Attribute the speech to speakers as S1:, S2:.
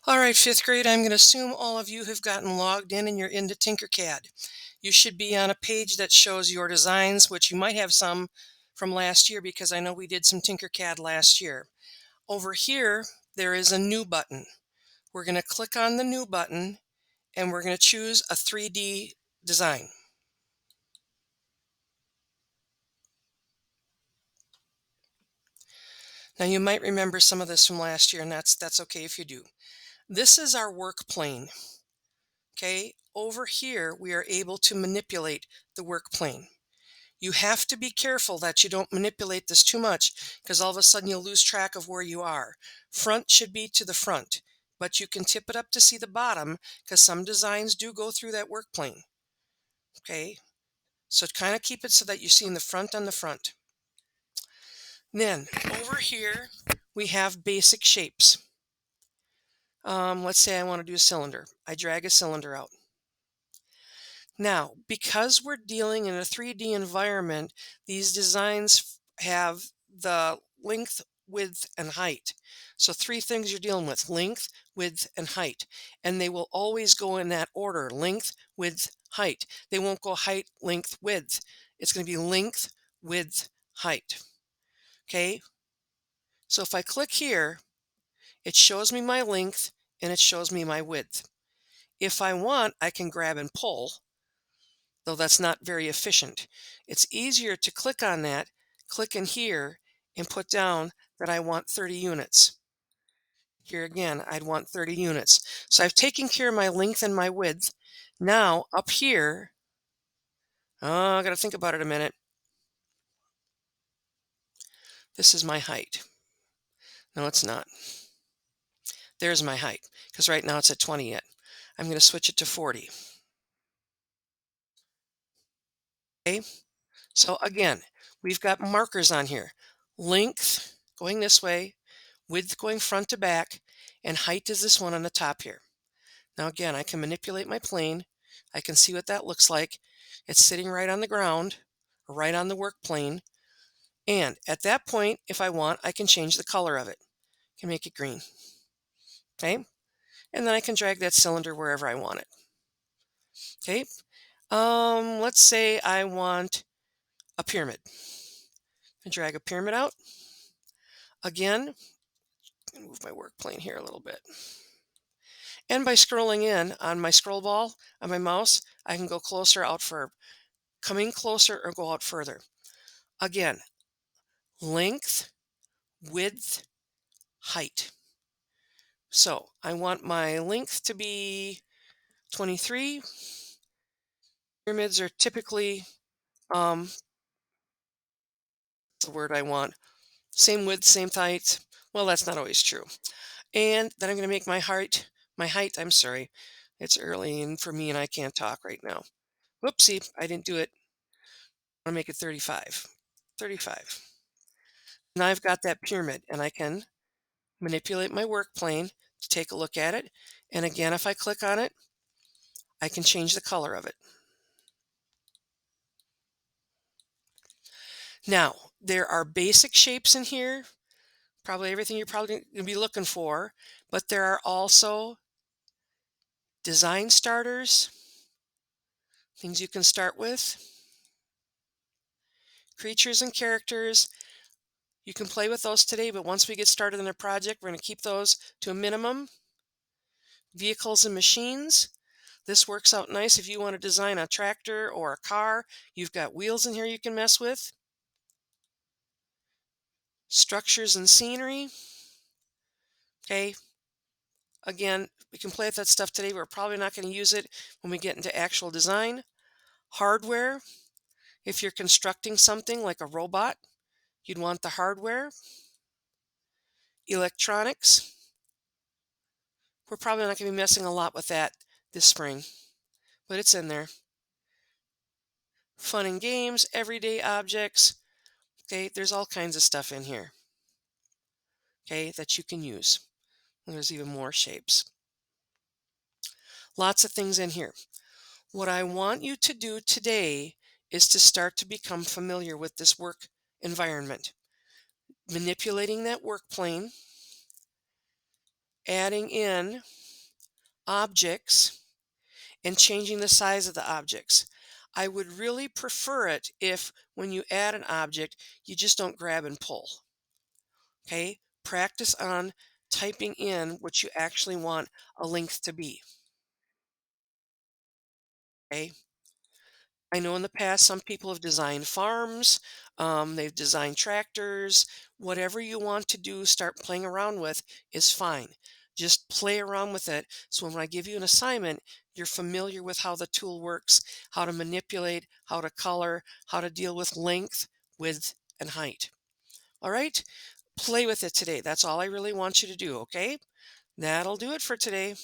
S1: All right, fifth grade, I'm going to assume all of you have gotten logged in and you're into Tinkercad. You should be on a page that shows your designs, which you might have some from last year because I know we did some Tinkercad last year. Over here, there is a new button. We're going to click on the new button and we're going to choose a 3D design. Now you might remember some of this from last year and that's okay if you do. This is our work plane. Okay, over here we are able to manipulate the work plane. You have to be careful that you don't manipulate this too much because all of a sudden you'll lose track of where you are. Front should be to the front, but you can tip it up to see the bottom because some designs do go through that work plane. Okay, so kind of keep it so that you see in the front on the front. Then over here we have basic shapes. Let's say I want to do a cylinder. I drag a cylinder out. Now, because we're dealing in a 3D environment, these designs have the length, width, and height. So three things you're dealing with: length, width, and height. And they will always go in that order: length, width, height. They won't go height, length, width. It's going to be length, width, height. Okay? So if I click here, it shows me my length and it shows me my width. If I want, I can grab and pull, though that's not very efficient. It's easier to click on that, click in here, and put down that I want 30 units. Here again, I'd want 30 units. So I've taken care of my length and my width. Now up here, I gotta think about it a minute. This is my height. No, it's not. There's my height, because right now it's at 20 yet. I'm gonna switch it to 40. Okay, so again, we've got markers on here. Length going this way, width going front to back, and height is this one on the top here. Now again, I can manipulate my plane. I can see what that looks like. It's sitting right on the ground, right on the work plane. And at that point, if I want, I can change the color of it. I can make it green. Okay. And then I can drag that cylinder wherever I want it. Okay. Let's say I want a pyramid. I drag a pyramid out. Again, move my work plane here a little bit. And by scrolling in on my scroll ball on my mouse, I can go closer, out for coming closer, or go out further. Again, length, width, height. So I want my length to be 23. Pyramids are typically the word I want. Same width, same height. Well, that's not always true. And then I'm going to make my height, I'm sorry. It's early and for me and I can't talk right now. Whoopsie, I didn't do it. I'll make it 35. 35. Now I've got that pyramid and I can manipulate my work plane to take a look at it. And again, if I click on it, I can change the color of it. Now, there are basic shapes in here, probably everything you're probably going to be looking for, but there are also design starters, things you can start with, creatures and characters. You can play with those today, but once we get started in a project, we're going to keep those to a minimum. Vehicles and machines. This works out nice if you want to design a tractor or a car. You've got wheels in here you can mess with. Structures and scenery. Okay. Again, we can play with that stuff today. We're probably not going to use it when we get into actual design. Hardware. If you're constructing something like a robot, you'd want the hardware. Electronics. We're probably not going to be messing a lot with that this spring, but it's in there. Fun and games, everyday objects. Okay, there's all kinds of stuff in here. Okay, that you can use. There's even more shapes. Lots of things in here. What I want you to do today is to start to become familiar with this work environment, manipulating that work plane, adding in objects and changing the size of the objects. I would really prefer it if when you add an object, you just don't grab and pull. Okay? Practice on typing in what you actually want a length to be. Okay? I know in the past some people have designed farms, they've designed tractors. Whatever you want to do, start playing around with is fine. Just play around with it. So when I give you an assignment, you're familiar with how the tool works, how to manipulate, how to color, how to deal with length, width, and height. All right? Play with it today. That's all I really want you to do, okay? That'll do it for today.